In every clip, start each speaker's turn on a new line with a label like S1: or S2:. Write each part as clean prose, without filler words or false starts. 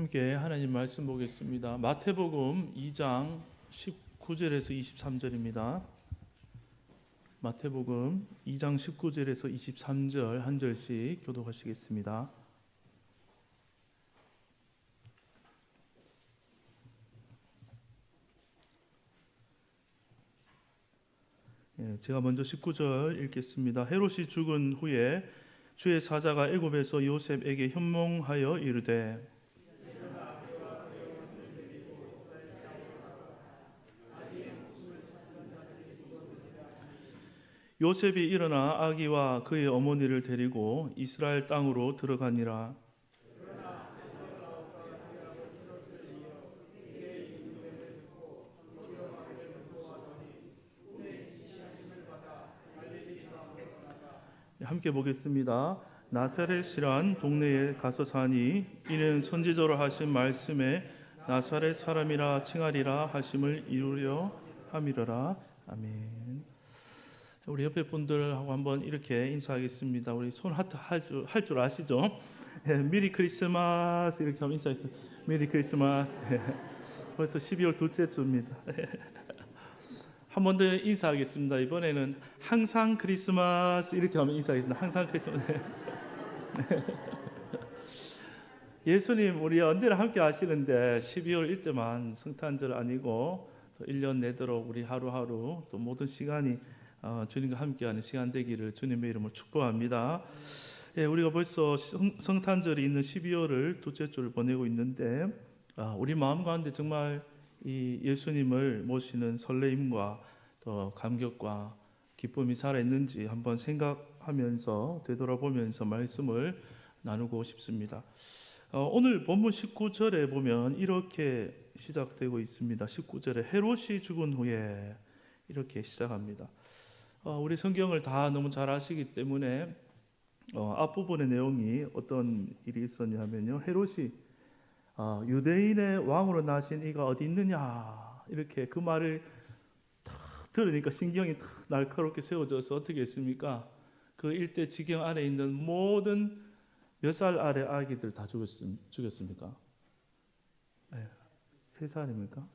S1: 함께 하나님 말씀 보겠습니다. 마태복음 2장 19절에서 23절입니다. 마태복음 2장 19절에서 23절 한 절씩 교독하시겠습니다. 제가 먼저 19절 읽겠습니다. 헤롯이 죽은 후에 주의 사자가 애굽에서 요셉에게 현몽하여 이르되 요셉이 일어나 아기와 그의 어머니를 데리고 이스라엘 땅으로 들어가니라. 함께 보겠습니다. 나사렛이란 동네에 가서 사니 이는 선지자로 하신 말씀에 나사렛 사람이라 칭하리라 하심을 이루려 함이러라. 아멘. 우리 옆에 분들하고 한번 이렇게 인사하겠습니다. 우리 손 하트 할 줄 아시죠? 메리 크리스마스 이렇게 하면 인사했죠. 메리 크리스마스. 벌써 12월 둘째 주입니다. 한 번 더 인사하겠습니다. 이번에는 항상 크리스마스 이렇게 하면 인사하겠습니다. 항상 크리스마스. 예수님 우리 언제나 함께 하시는데 12월 이때만 성탄절 아니고 1년 내도록 우리 하루하루 또 모든 시간이 주님과 함께하는 시간 되기를 주님의 이름으로 축복합니다. 우리가 벌써 성탄절이 있는 12월을 둘째 주를 보내고 있는데 우리 마음 가운데 정말 이 예수님을 모시는 설레임과 또 감격과 기쁨이 살아있는지 한번 생각하면서 되돌아보면서 말씀을 나누고 싶습니다. 오늘 본문 19절에 보면 이렇게 시작되고 있습니다. 19절에 헤롯이 죽은 후에 이렇게 시작합니다. 우리 성경을 다 너무 잘 아시기 때문에 앞부분의 내용이 어떤 일이 있었냐면요. 헤롯이 유대인의 왕으로 나신 이가 어디 있느냐 이렇게 그 말을 탁 들으니까 신경이 탁 날카롭게 세워져서 어떻게 했습니까? 그 일대 지경 안에 있는 모든 몇 살 아래 아기들 다 죽였습니까? 3살입니까?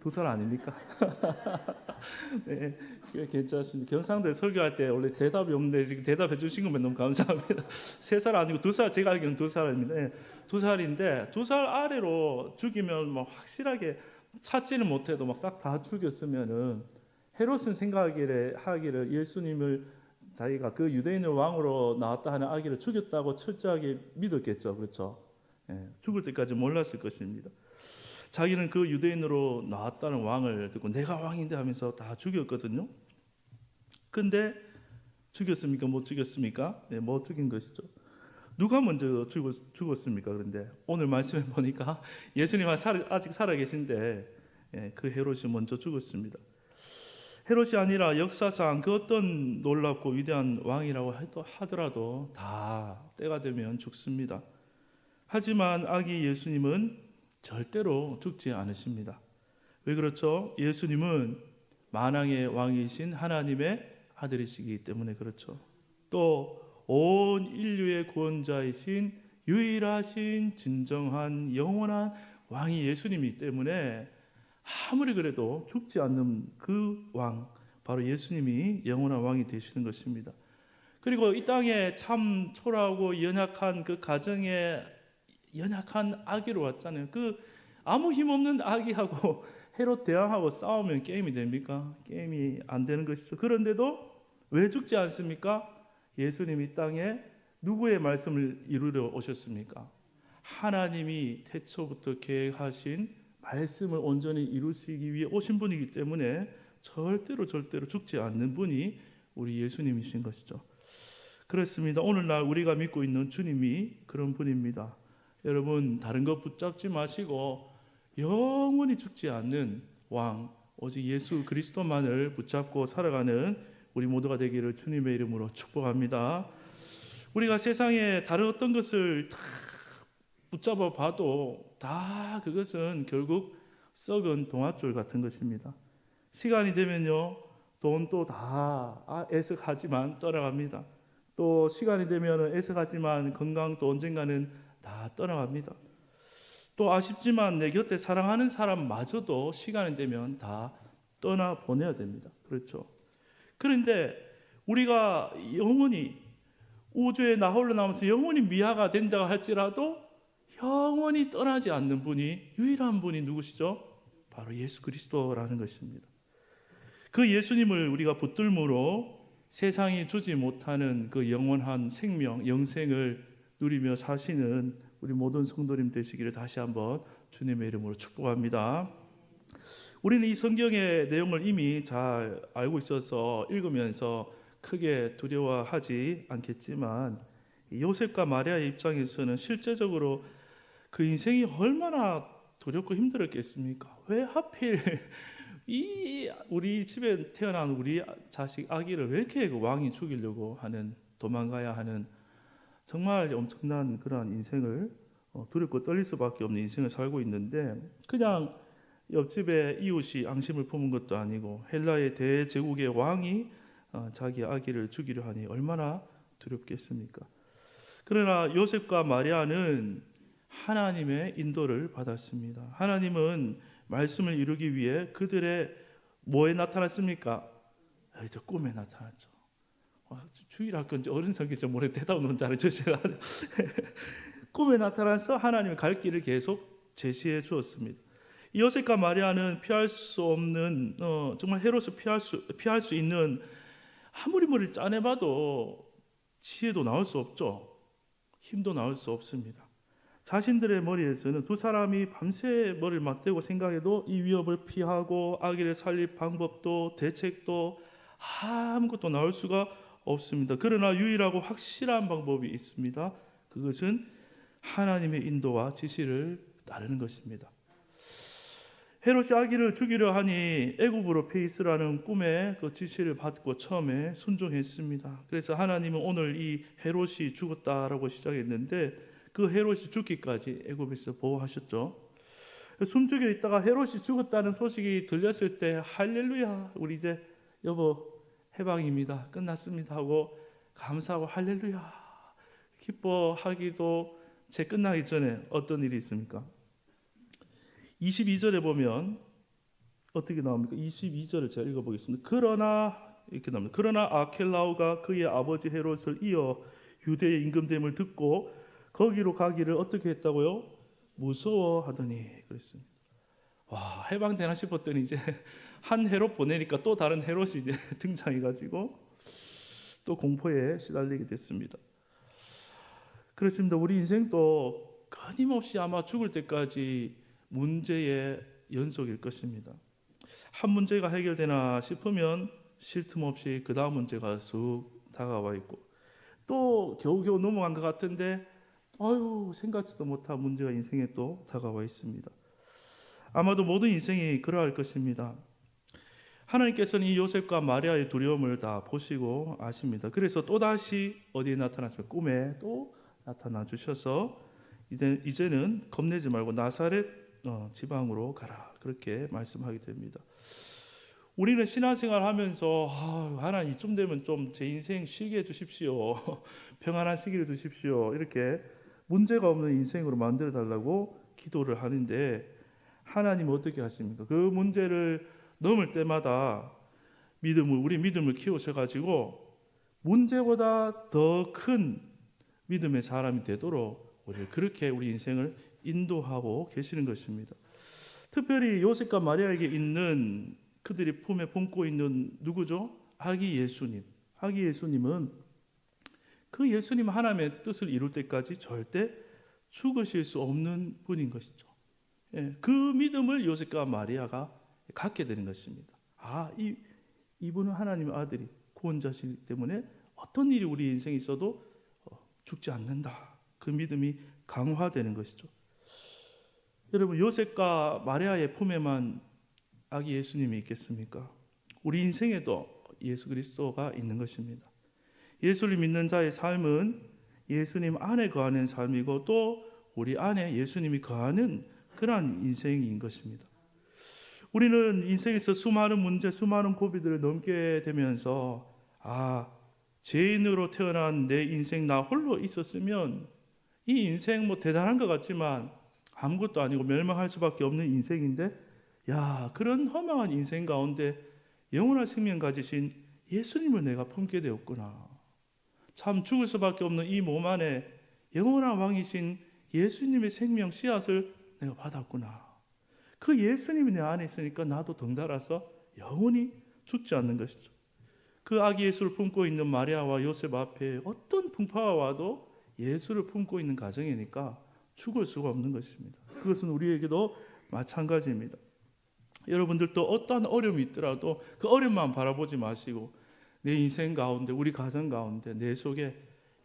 S1: 2살 아닙니까? 네, 괜찮습니다. 경상도에 설교할 때 원래 대답이 없는데 지금 대답해 주신 거면 너무 감사합니다. 3살 아니고 2살, 제가 알기로는 2살입니다. 네, 2살인데 2살 아래로 죽이면 뭐 확실하게 찾지는 못해도 막 싹 다 죽였으면은 헤롯은 생각하기를 예수님을 자기가 그 유대인의 왕으로 나왔다 하는 아기를 죽였다고 철저하게 믿었겠죠, 그렇죠? 네, 죽을 때까지 몰랐을 것입니다. 자기는 그 유대인으로 나왔다는 왕을 듣고 내가 왕인데 하면서 다 죽였거든요. 근데 죽였습니까? 못 죽였습니까? 네, 못 죽인 것이죠. 누가 먼저 죽었습니까? 그런데 오늘 말씀에 보니까 예수님 아직 살아계신데 그 헤롯이 먼저 죽었습니다. 헤롯이 아니라 역사상 그 어떤 놀랍고 위대한 왕이라고 하더라도 다 때가 되면 죽습니다. 하지만 아기 예수님은 절대로 죽지 않으십니다. 왜 그렇죠? 예수님은 만왕의 왕이신 하나님의 아들이시기 때문에 그렇죠. 또 온 인류의 구원자이신 유일하신 진정한 영원한 왕이 예수님이기 때문에 아무리 그래도 죽지 않는 그 왕, 바로 예수님이 영원한 왕이 되시는 것입니다. 그리고 이 땅에 참 초라하고 연약한 그 가정에 연약한 아기로 왔잖아요. 그 아무 힘없는 아기하고 헤롯 대왕하고 싸우면 게임이 됩니까? 게임이 안 되는 것이죠. 그런데도 왜 죽지 않습니까? 예수님이 이 땅에 누구의 말씀을 이루려 오셨습니까? 하나님이 태초부터 계획하신 말씀을 온전히 이루시기 위해 오신 분이기 때문에 절대로 죽지 않는 분이 우리 예수님이신 것이죠. 그렇습니다. 오늘날 우리가 믿고 있는 주님이 그런 분입니다. 여러분 다른 것 붙잡지 마시고 영원히 죽지 않는 왕 오직 예수 그리스도만을 붙잡고 살아가는 우리 모두가 되기를 주님의 이름으로 축복합니다. 우리가 세상에 다른 어떤 것을 다 붙잡아 봐도 다 그것은 결국 썩은 동아줄 같은 것입니다. 시간이 되면요 돈도 다 애석하지만 떠나갑니다. 또 시간이 되면 애석하지만 건강도 언젠가는 다 떠나갑니다. 또 아쉽지만 내 곁에 사랑하는 사람마저도 시간이 되면 다 떠나 보내야 됩니다. 그렇죠? 그런데 우리가 영원히 우주에 나 홀로 남아서 영원히 미아가 된다고 할지라도 영원히 떠나지 않는 분이, 유일한 분이 누구시죠? 바로 예수 그리스도라는 것입니다. 그 예수님을 우리가 붙들므로 세상이 주지 못하는 그 영원한 생명, 영생을 누리며 사시는 우리 모든 성도님 되시기를 다시 한번 주님의 이름으로 축복합니다. 우리는 이 성경의 내용을 이미 잘 알고 있어서 읽으면서 크게 두려워하지 않겠지만, 요셉과 마리아의 입장에서는 실제적으로 그 인생이 얼마나 두렵고 힘들었겠습니까? 왜 하필 이 우리 집에 태어난 우리 자식 아기를 왜 이렇게 그 왕이 죽이려고 하는, 도망가야 하는 정말 엄청난 그러한 인생을, 두렵고 떨릴 수밖에 없는 인생을 살고 있는데, 그냥 옆집에 이웃이 앙심을 품은 것도 아니고 헬라의 대제국의 왕이 자기 아기를 죽이려 하니 얼마나 두렵겠습니까? 그러나 요셉과 마리아는 하나님의 인도를 받았습니다. 하나님은 말씀을 이루기 위해 그들의 뭐에 나타났습니까? 저 꿈에 나타났죠. 주일할 건지 어른 성경인지 모르겠는데 대답은 잘해주셔야 꿈에 나타나서 하나님의 갈 길을 계속 제시해 주었습니다. 요셉과 마리아는 피할 수 없는, 정말 헤롯을 피할 수 있는, 아무리 머리를 짜내봐도 지혜도 나올 수 없죠. 힘도 나올 수 없습니다. 자신들의 머리에서는 두 사람이 밤새 머리를 맞대고 생각해도 이 위협을 피하고 아기를 살릴 방법도 대책도 아무것도 나올 수가 없습니다. 그러나 유일하고 확실한 방법이 있습니다. 그것은 하나님의 인도와 지시를 따르는 것입니다. 헤롯이 아기를 죽이려 하니 애굽으로 페이스라는 꿈의 그 지시를 받고 처음에 순종했습니다. 그래서 하나님은 오늘 이 헤롯이 죽었다라고 시작했는데 그 헤롯이 죽기까지 애굽에서 보호하셨죠. 숨죽여 있다가 헤롯이 죽었다는 소식이 들렸을 때 할렐루야, 우리 이제 여보 해방입니다, 끝났습니다 하고 감사하고 할렐루야 기뻐하기도 채 끝나기 전에 어떤 일이 있습니까? 22절에 보면 어떻게 나옵니까? 22절을 제가 읽어보겠습니다. 그러나 이렇게 나옵니다. 그러나 아켈라오가 그의 아버지 헤롯을 이어 유대의 임금됨을 듣고 거기로 가기를 어떻게 했다고요? 무서워하더니 그랬습니다. 와, 해방되나 싶었더니 이제 한 헤롯 보내니까 또 다른 헤롯이 이제 등장해가지고 또 공포에 시달리게 됐습니다. 그렇습니다. 우리 인생도 끊임없이 아마 죽을 때까지 문제의 연속일 것입니다. 한 문제가 해결되나 싶으면 쉴 틈 없이 그 다음 문제가 쑥 다가와 있고, 또 겨우겨우 넘어간 것 같은데 생각지도 못한 문제가 인생에 또 다가와 있습니다. 아마도 모든 인생이 그러할 것입니다. 하나님께서는 이 요셉과 마리아의 두려움을 다 보시고 아십니다. 그래서 또다시 어디에 나타났습니까? 꿈에 또 나타나 주셔서 이제는 겁내지 말고 나사렛 지방으로 가라, 그렇게 말씀하게 됩니다. 우리는 신앙생활 하면서 하나님 이쯤 되면 좀 제 인생 쉬게 해주십시오, 평안한 시기를 주십시오, 이렇게 문제가 없는 인생으로 만들어 달라고 기도를 하는데, 하나님은 어떻게 하십니까? 그 문제를 넘을 때마다 우리 믿음을 키우셔가지고 문제보다 더 큰 믿음의 사람이 되도록 우리를 그렇게 우리 인생을 인도하고 계시는 것입니다. 특별히 요셉과 마리아에게 있는, 그들이 품에 품고 있는 누구죠? 아기 예수님. 아기 예수님은 그 예수님 하나님의 뜻을 이룰 때까지 절대 죽으실 수 없는 분인 것이죠. 그 믿음을 요셉과 마리아가 갖게 되는 것입니다. 이분은 하나님의 아들이 구원자시기 때문에 어떤 일이 우리 인생에 있어도 죽지 않는다, 그 믿음이 강화되는 것이죠. 여러분, 요셉과 마리아의 품에만 아기 예수님이 있겠습니까? 우리 인생에도 예수 그리스도가 있는 것입니다. 예수를 믿는 자의 삶은 예수님 안에 거하는 삶이고, 또 우리 안에 예수님이 거하는 그러한 인생인 것입니다. 우리는 인생에서 수많은 문제, 수많은 고비들을 넘게 되면서 죄인으로 태어난 내 인생 나 홀로 있었으면 이 인생 대단한 것 같지만 아무것도 아니고 멸망할 수밖에 없는 인생인데, 야, 그런 허망한 인생 가운데 영원한 생명 가지신 예수님을 내가 품게 되었구나. 참 죽을 수밖에 없는 이 몸 안에 영원한 왕이신 예수님의 생명 씨앗을 내가 받았구나. 그 예수님이 내 안에 있으니까 나도 덩달아서 영원히 죽지 않는 것이죠. 그 아기 예수를 품고 있는 마리아와 요셉 앞에 어떤 풍파가 와도 예수를 품고 있는 가정이니까 죽을 수가 없는 것입니다. 그것은 우리에게도 마찬가지입니다. 여러분들도 어떠한 어려움이 있더라도 그 어려움만 바라보지 마시고 내 인생 가운데, 우리 가정 가운데 내 속에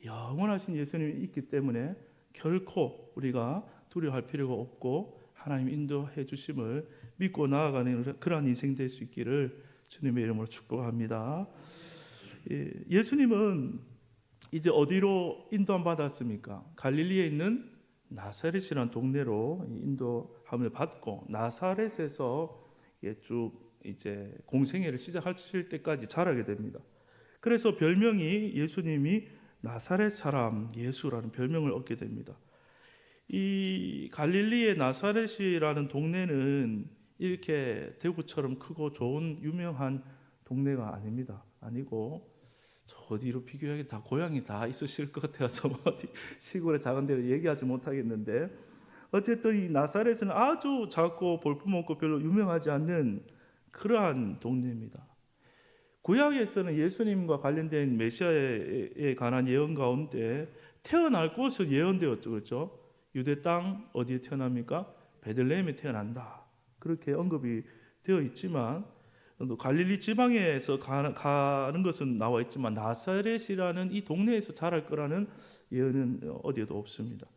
S1: 영원하신 예수님이 있기 때문에 결코 우리가 두려워할 필요가 없고 하나님 인도해 주심을 믿고 나아가는 그러한 인생 될 수 있기를 주님의 이름으로 축복합니다. 예수님은 이제 어디로 인도함 받았습니까? 갈릴리에 있는 나사렛이라는 동네로 인도함을 받고 나사렛에서 쭉 이제 공생애를 시작하실 때까지 자라게 됩니다. 그래서 별명이 예수님이 나사렛 사람 예수라는 별명을 얻게 됩니다. 이 갈릴리의 나사렛이라는 동네는 이렇게 대구처럼 크고 좋은 유명한 동네가 아닙니다. 아니고 저 어디로 비교하기 다 고향이 다 있으실 것 같아서 어디 시골의 작은 데를 얘기하지 못하겠는데, 어쨌든 이 나사렛은 아주 작고 볼품없고 별로 유명하지 않는 그러한 동네입니다. 구약에서는 예수님과 관련된 메시아에 관한 예언 가운데 태어날 곳은 예언되었죠. 그렇죠? 유대 땅 어디에 태어납니까? 베들레헴에 태어난다. 그렇게 언급이 되어 있지만 갈릴리 지방에서 가는 것은 나와 있지만 나사렛이라는 이 동네에서 자랄 거라는 예언은 어디에도 없습니다.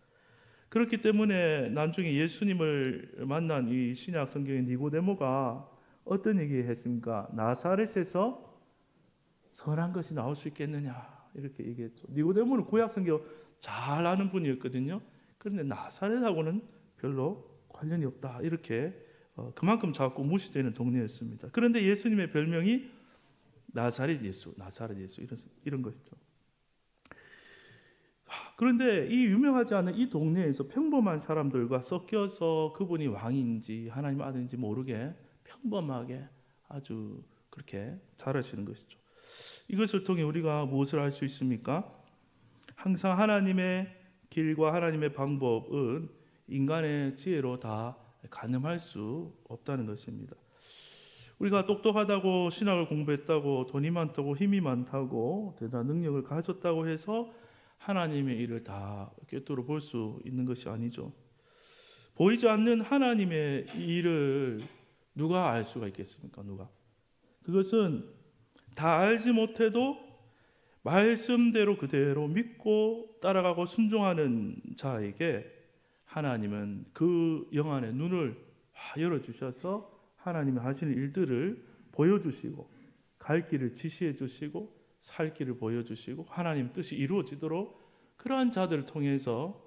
S1: 그렇기 때문에 나중에 예수님을 만난 이 신약 성경의 니고데모가 어떤 얘기했습니까? 나사렛에서 선한 것이 나올 수 있겠느냐 이렇게 얘기했죠. 니고데모는 구약 성경 잘 아는 분이었거든요. 그런데 나사렛하고는 별로 관련이 없다 이렇게 그만큼 작고 무시되는 동네였습니다. 그런데 예수님의 별명이 나사렛 예수 이런 것이죠. 그런데 이 유명하지 않은 이 동네에서 평범한 사람들과 섞여서 그분이 왕인지 하나님 아들인지 모르게 평범하게 아주 그렇게 잘하시는 것이죠. 이것을 통해 우리가 무엇을 알 수 있습니까? 항상 하나님의 길과 하나님의 방법은 인간의 지혜로 다 가늠할 수 없다는 것입니다. 우리가 똑똑하다고 신학을 공부했다고 돈이 많다고 힘이 많다고 대단한 능력을 가졌다고 해서 하나님의 일을 다 꿰뚫어 볼 수 있는 것이 아니죠. 보이지 않는 하나님의 일을 누가 알 수가 있겠습니까? 누가? 그것은 다 알지 못해도 말씀대로 그대로 믿고 따라가고 순종하는 자에게 하나님은 그 영안의 눈을 열어주셔서 하나님이 하시는 일들을 보여주시고 갈 길을 지시해 주시고 살 길을 보여주시고 하나님 뜻이 이루어지도록 그러한 자들을 통해서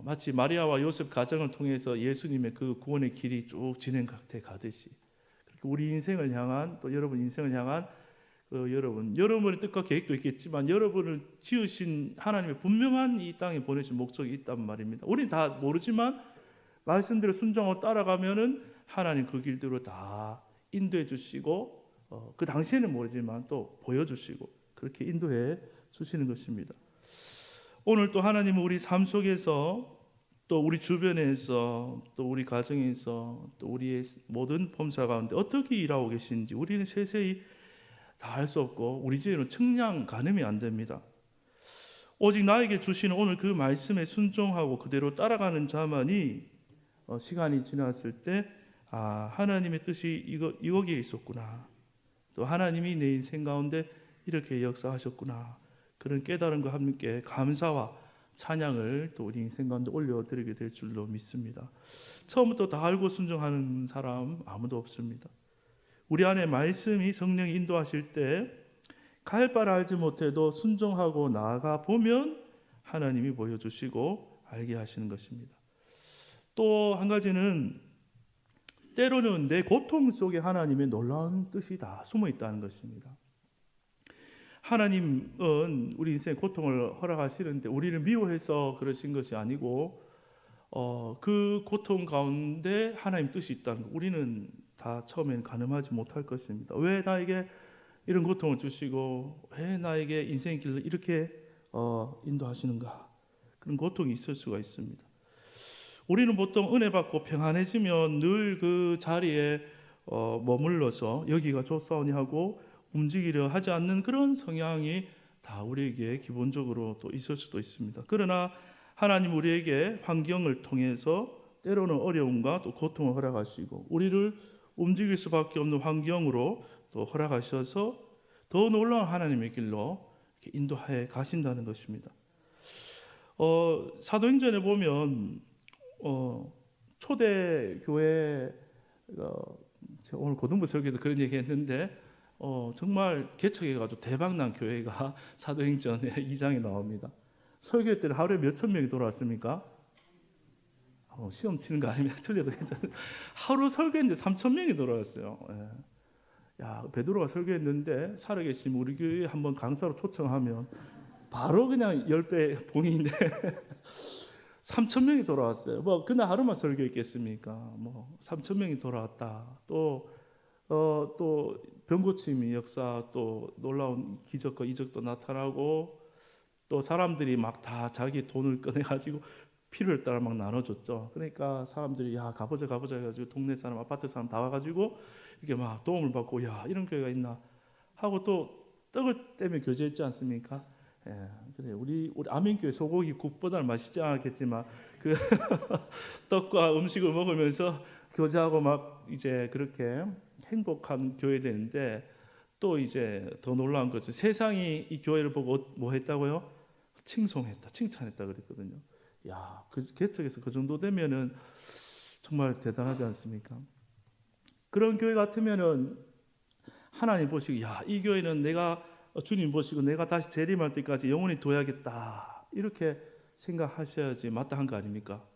S1: 마치 마리아와 요셉 가정을 통해서 예수님의 그 구원의 길이 쭉 진행돼 가듯이 우리 인생을 향한 또 여러분 인생을 향한 여러분의 뜻과 계획도 있겠지만 여러분을 지으신 하나님의 분명한 이 땅에 보내신 목적이 있단 말입니다. 우리는 다 모르지만 말씀대로 순종하고 따라가면은 하나님 그 길대로 다 인도해 주시고 그 당시에는 모르지만 또 보여주시고 그렇게 인도해 주시는 것입니다. 오늘 또 하나님은 우리 삶 속에서 또 우리 주변에서 또 우리 가정에서 또 우리의 모든 범사 가운데 어떻게 일하고 계신지 우리는 세세히 다 알 수 없고 우리 지혜는 측량 가늠이 안 됩니다. 오직 나에게 주시는 오늘 그 말씀에 순종하고 그대로 따라가는 자만이 시간이 지났을 때 하나님의 뜻이 여기에 있었구나. 또 하나님이 내 인생 가운데 이렇게 역사하셨구나. 그런 깨달음과 함께 감사와 찬양을 또 우리 인생 가운데 올려드리게 될 줄로 믿습니다. 처음부터 다 알고 순종하는 사람 아무도 없습니다. 우리 안에 말씀이 성령이 인도하실 때 갈 바를 알지 못해도 순종하고 나아가 보면 하나님이 보여주시고 알게 하시는 것입니다. 또 한 가지는 때로는 내 고통 속에 하나님의 놀라운 뜻이 다 숨어 있다는 것입니다. 하나님은 우리 인생에 고통을 허락하시는데 우리를 미워해서 그러신 것이 아니고 그 고통 가운데 하나님 뜻이 있다는 거 우리는 다 처음에는 가늠하지 못할 것입니다. 왜 나에게 이런 고통을 주시고 왜 나에게 인생의 길을 이렇게 인도하시는가? 그런 고통이 있을 수가 있습니다. 우리는 보통 은혜 받고 평안해지면 늘 그 자리에 머물러서 여기가 좋사오니 하고 움직이려 하지 않는 그런 성향이 다 우리에게 기본적으로 또 있을 수도 있습니다. 그러나 하나님 우리에게 환경을 통해서 때로는 어려움과 또 고통을 허락하시고 우리를 움직일 수밖에 없는 환경으로 또 허락하셔서 더 놀라운 하나님의 길로 인도해 가신다는 것입니다. 사도행전에 보면 초대교회 오늘 고등부 설교도 그런 얘기했는데 정말 개척해가지고 대박난 교회가 사도행전에 2장에 나옵니다. 설교 때는 하루에 몇천 명이 돌아왔습니까? 시험 치는 거 아니면 틀려도 괜찮아요. 하루 설교했는데 3천 명이 돌아왔어요. 예. 야, 베드로가 설교했는데 살아계시면 우리 교회에 한번 강사로 초청하면 바로 그냥 10배 봉인인데 3천 명이 돌아왔어요. 뭐 그날 하루만 설교했겠습니까? 뭐 3천 명이 돌아왔다. 또 병고침이 역사, 또 놀라운 기적과 이적도 나타나고 또 사람들이 막 다 자기 돈을 꺼내 가지고 필요에 따라 막 나눠줬죠. 그러니까 사람들이 야 가보자 해가지고 동네 사람, 아파트 사람 다 와가지고 이게 막 도움을 받고 야 이런 교회가 있나 하고 또 떡을 떼며 교제했지 않습니까? 예, 그래 우리 아멘교회 소고기 국보다는 맛있지 않았겠지만 그 떡과 음식을 먹으면서 교제하고 막 이제 그렇게 행복한 교회 되는데 또 이제 더 놀라운 것은 세상이 이 교회를 보고 뭐 했다고요? 칭송했다, 칭찬했다 그랬거든요. 야, 그 개척에서 그 정도 되면은 정말 대단하지 않습니까? 그런 교회 같으면은 하나님 보시고 야, 이 교회는 내가 주님 보시고 내가 다시 재림할 때까지 영원히 둬야겠다 이렇게 생각하셔야지 마땅한 거 아닙니까?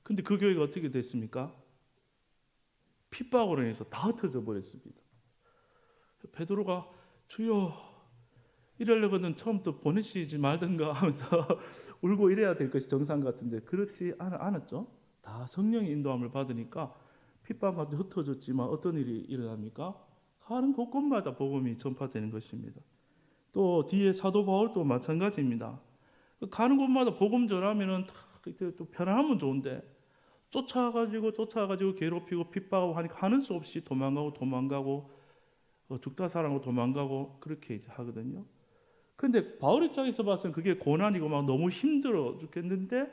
S1: 근데 그 교회가 어떻게 됐습니까? 핍박으로 인해서 다 흩어져 버렸습니다. 베드로가 주여 이러려고는 처음부터 보내시지 말든가 하면서 울고 이래야 될 것이 정상 같은데 그렇지 않았죠. 다 성령의 인도함을 받으니까 핍박과 흩어졌지만 어떤 일이 일어납니까? 가는 곳곳마다 복음이 전파되는 것입니다. 또 뒤에 사도 바울도 마찬가지입니다. 가는 곳마다 복음 전하면은 또 편안하면 좋은데 쫓아가지고 괴롭히고 핍박하고 하니까 하는 수 없이 도망가고 죽다 살아나고 도망가고 그렇게 이제 하거든요. 근데 바울 입장에서 봐서는 그게 고난이고 막 너무 힘들어 죽겠는데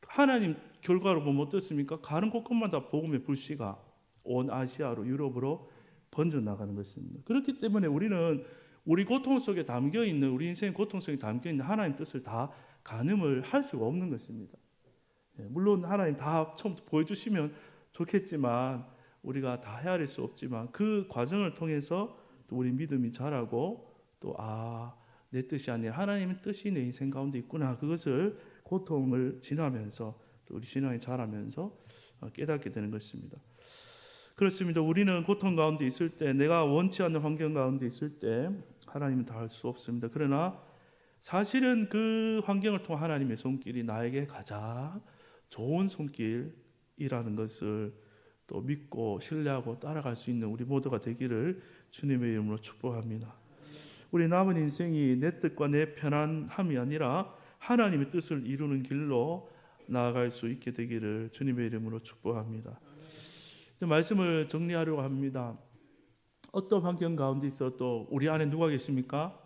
S1: 하나님 결과로 보면 어떻습니까? 가는 곳곳마다 복음의 불씨가 온 아시아로 유럽으로 번져 나가는 것입니다. 그렇기 때문에 우리는 우리 고통 속에 담겨 있는 우리 인생의 고통 속에 담겨 있는 하나님 뜻을 다 가늠을 할 수가 없는 것입니다. 물론 하나님 다 처음부터 보여주시면 좋겠지만 우리가 다 헤아릴 수 없지만 그 과정을 통해서 또 우리 믿음이 자라고 또 내 뜻이 아니라 하나님의 뜻이 내 인생 가운데 있구나 그것을 고통을 지나면서 또 우리 신앙이 자라면서 깨닫게 되는 것입니다. 그렇습니다. 우리는 고통 가운데 있을 때 내가 원치 않는 환경 가운데 있을 때 하나님은 다 할 수 없습니다. 그러나 사실은 그 환경을 통한 하나님의 손길이 나에게 가장 좋은 손길이라는 것을 또 믿고 신뢰하고 따라갈 수 있는 우리 모두가 되기를 주님의 이름으로 축복합니다. 우리 남은 인생이 내 뜻과 내 편안함이 아니라 하나님의 뜻을 이루는 길로 나아갈 수 있게 되기를 주님의 이름으로 축복합니다. 말씀을 정리하려고 합니다. 어떤 환경 가운데 있어도 우리 안에 누가 계십니까?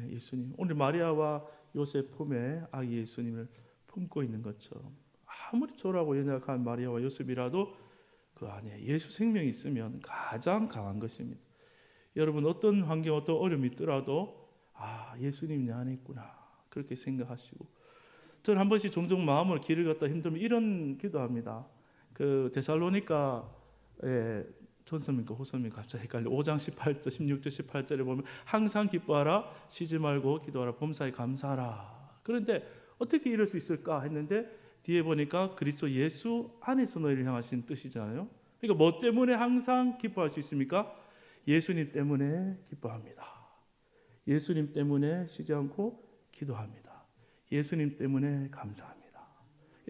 S1: 예수님. 오늘 마리아와 요셉 품에 아기 예수님을 품고 있는 것처럼 아무리 초라하고 연약한 마리아와 요셉이라도 그 안에 예수 생명이 있으면 가장 강한 것입니다. 여러분 어떤 환경 어떤 어려움이 있더라도 예수님이 내 안에 있구나 그렇게 생각하시고 저는 한 번씩 종종 마음을 길을 걷다 힘들면 이런 기도합니다. 그 데살로니가 전서입니까 후서입니까 갑자기 헷갈려 5장 18절 16절 18절에 보면 항상 기뻐하라 쉬지 말고 기도하라 범사에 감사하라. 그런데 어떻게 이럴 수 있을까 했는데 뒤에 보니까 그리스도 예수 안에서 너희를 향하신 뜻이잖아요. 그러니까 뭐 때문에 항상 기뻐할 수 있습니까? 예수님 때문에 기뻐합니다. 예수님 때문에 쉬지 않고 기도합니다. 예수님 때문에 감사합니다.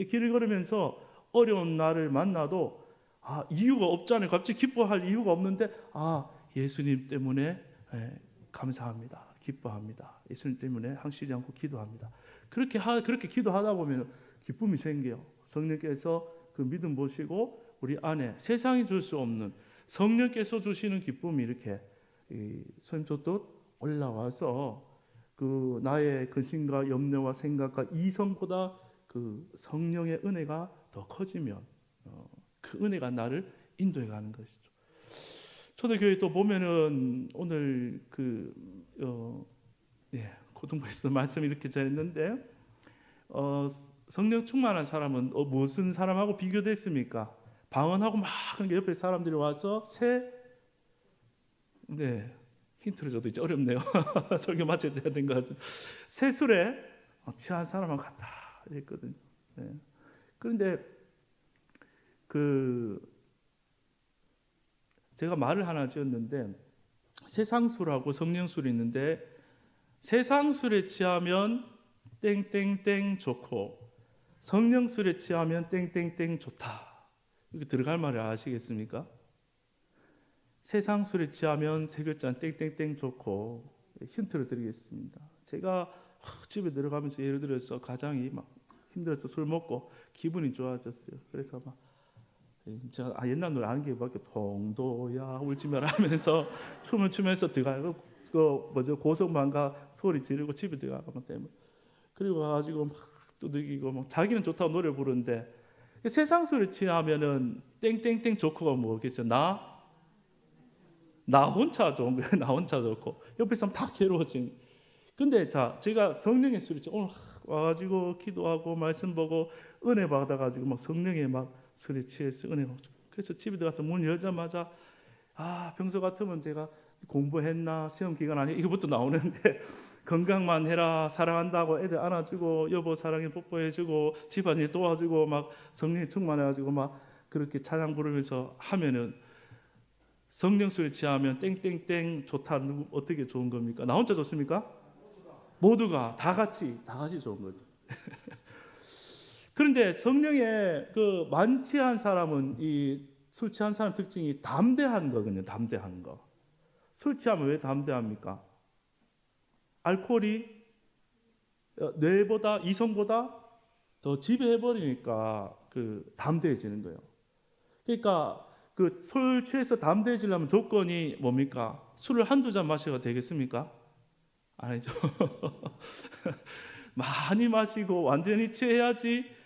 S1: 길을 걸으면서 어려운 날을 만나도 이유가 없잖아요. 갑자기 기뻐할 이유가 없는데 예수님 때문에 감사합니다. 기뻐합니다. 예수님 때문에 항시지 않고 기도합니다. 그렇게 기도하다 보면 기쁨이 생겨요. 성령께서 그 믿음 보시고 우리 안에 세상이 줄 수 없는 성령께서 주시는 기쁨이 이렇게 샘솟듯 올라와서 그 나의 근심과 염려와 생각과 이성보다 그 성령의 은혜가 더 커지면 그 은혜가 나를 인도해 가는 것이죠. 초대교회 또 보면은 오늘 고등부에서 말씀 이렇게 전했는데 성령 충만한 사람은 무슨 사람하고 비교됐습니까? 방언하고 막 그러니까 옆에 사람들이 와서 힌트를 줘도 이제 어렵네요. 설교 마쳐야 된 것 같아요. 새술에 취한 사람하고 같다 이랬거든요. 네. 그런데 제가 말을 하나 지었는데 세상술하고 성령술이 있는데 세상술에 취하면 땡땡땡 좋고 성령술에 취하면 땡땡땡 좋다. 이렇게 들어갈 말을 아시겠습니까? 세상술에 취하면 세 글자는 땡땡땡 좋고 힌트를 드리겠습니다. 제가 집에 들어가면서 예를 들어서 가장이 막 힘들어서 술 먹고 기분이 좋아졌어요. 그래서 막 제가 옛날 노래 아는 게 밖에 동도야 울지 마라 하면서 춤을 추면서 들어가요. 고성방가 소리 지르고 집에 들어가면 때문에 그리고 가가지고 막 두들기고 막 자기는 좋다고 노래 부르는데 세상 소리 취하면은 땡땡땡 좋고가 뭐겠어요? 나 혼자 좋은 거예요. 나 혼자 좋고 옆에 사람 다 괴로워진. 근데 제가 성령의 소리 오늘 와가지고 기도하고 말씀 보고 은혜 받아가지고 막 성령의 막 소리 취해서 은혜 받고 그래서 집에 들어가서 문 열자마자 평소 같으면 제가 공부했나 시험 기간 아니 이거부터 나오는데 건강만 해라 사랑한다고 애들 안아주고 여보 사랑해 뽀뽀해주고 집안일 도와주고 막 성령이 충만해가지고 막 그렇게 찬양 부르면서 하면은 성령 소리 취하면 땡땡땡 좋다. 어떻게 좋은 겁니까? 나 혼자 좋습니까? 모두가 다 같이 좋은 거죠. 그런데 성령에 만취한 사람은 이 술 취한 사람 특징이 담대한 거거든요. 담대한 거. 술 취하면 왜 담대합니까? 알코올이 뇌보다 이성보다 더 지배해버리니까 담대해지는 거예요. 그러니까 술 취해서 담대해지려면 조건이 뭡니까? 술을 한두 잔 마셔야 되겠습니까? 아니죠. 많이 마시고 완전히 취해야지.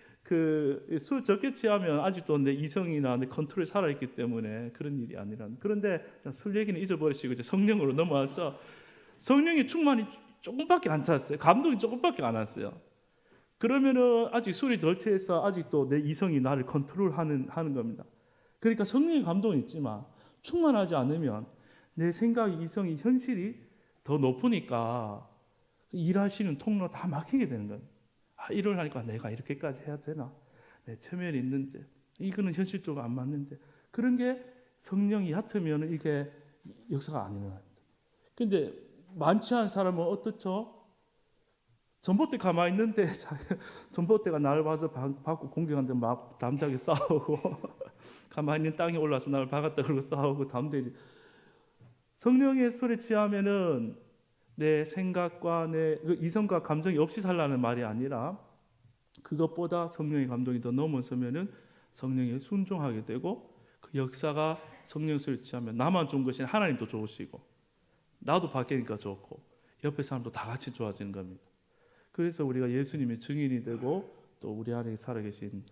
S1: 술 적게 취하면 아직도 내 이성이나 내 컨트롤이 살아있기 때문에 그런 일이 아니란. 그런데 술 얘기는 잊어버리시고 이제 성령으로 넘어와서 성령의 충만이 조금밖에 안 찼어요. 감동이 조금밖에 안 왔어요. 그러면은 아직 술이 덜 취해서 아직도 내 이성이 나를 컨트롤하는 겁니다. 그러니까 성령의 감동이 있지만 충만하지 않으면 내 생각, 이성이, 현실이 더 높으니까 일하시는 통로 다 막히게 되는 거예요. 일을 하니까 내가 이렇게까지 해야 되나? 내 체면이 있는데 이거는 현실적으로 안 맞는데 그런 게 성령이 얕으면 이게 역사가 안 일어납니다. 그런데 만취한 사람은 어떻죠? 전봇대 가만히 있는데 전봇대가 나를 봐서 받고 공격하는데 막 담대하게 싸우고 가만히 있는 땅에 올라서 나를 박았다 그러고 싸우고 담대지. 성령의 술에 취하면은 내 생각과 내 이성과 감정이 없이 살라는 말이 아니라 그것보다 성령의 감동이 더 넘어서면은 성령에 순종하게 되고 그 역사가 성령 술에 취하면 나만 좋은 것이 아니라 하나님도 좋으시고 나도 바뀌니까 좋고 옆에 사람도 다 같이 좋아지는 겁니다. 그래서 우리가 예수님의 증인이 되고 또 우리 안에 살아계신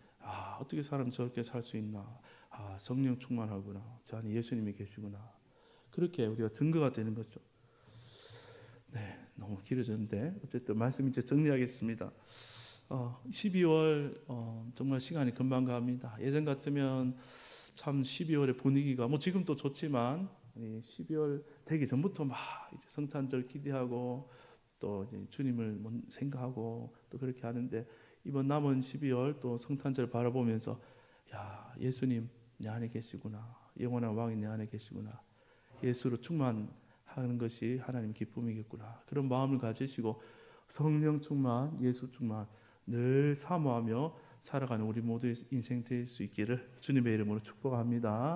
S1: 어떻게 사람 저렇게 살 수 있나 성령 충만하구나 저 안에 예수님이 계시구나 그렇게 우리가 증거가 되는 거죠. 네, 너무 길어졌는데 어쨌든 말씀 이제 정리하겠습니다. 12월 정말 시간이 금방 갑니다. 예전 같으면 참 12월의 분위기가 지금도 좋지만 12월 되기 전부터 막 이제 성탄절 기대하고 또 이제 주님을 생각하고 또 그렇게 하는데 이번 남은 12월 또 성탄절 바라보면서 예수님 내 안에 계시구나 영원한 왕이 내 안에 계시구나 예수로 충만하는 것이 하나님 기쁨이겠구나 그런 마음을 가지시고 성령 충만 예수 충만 늘 사모하며 살아가는 우리 모두의 인생 될 수 있기를 주님의 이름으로 축복합니다.